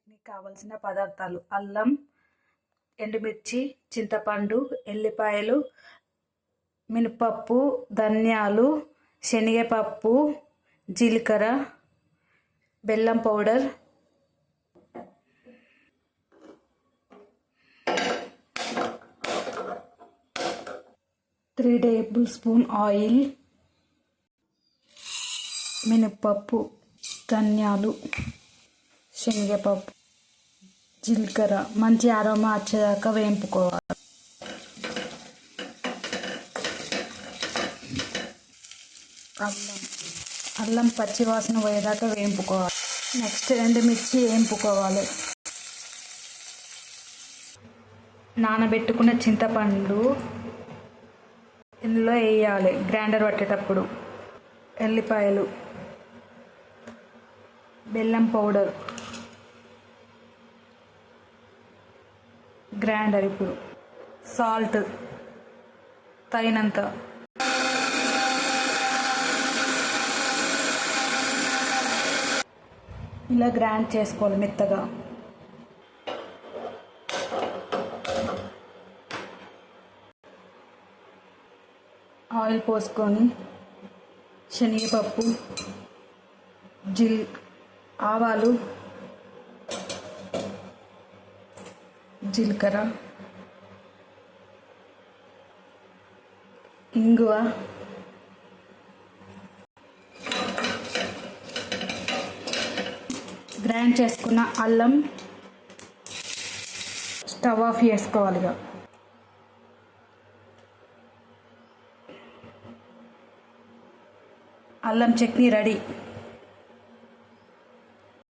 చట్నీకి కావలసిన పదార్థాలు: అల్లం, ఎండుమిర్చి, చింతపండు, ఎల్లిపాయలు, మినపప్పు, ధనియాలు, శనగపప్పు, జీలకర్ర, బెల్లం powder, three table spoon oil, మినపప్పు, ధనియాలు, శనగపప్పు, జీలకర్ర మంచి అరోమా వచ్చేదాకా వేయించుకోవాలి. అల్లం పచ్చివాసన పోయేదాకా వేయించుకోవాలి. నెక్స్ట్ ఎండుమిర్చి వేయించుకోవాలి. నానబెట్టుకున్న చింతపండు ఇందులో వేయాలి గ్రైండర్ పట్టేటప్పుడు. ఎల్లిపాయలు, బెల్లం పౌడర్, గ్రైండర్. ఇప్పుడు సాల్ట్ తగినంత. ఇలా గ్రైండ్ చేసుకోవాలి మెత్తగా. ఆయిల్ పోసుకొని శనగపప్పు, ఆవాలు, జీలకర్ర, ఇంగువ, గ్రైండ్ చేసుకున్న అల్లం స్టవ్ ఆఫ్ చేసుకోవాలి. అల్లం చట్నీ రెడీ.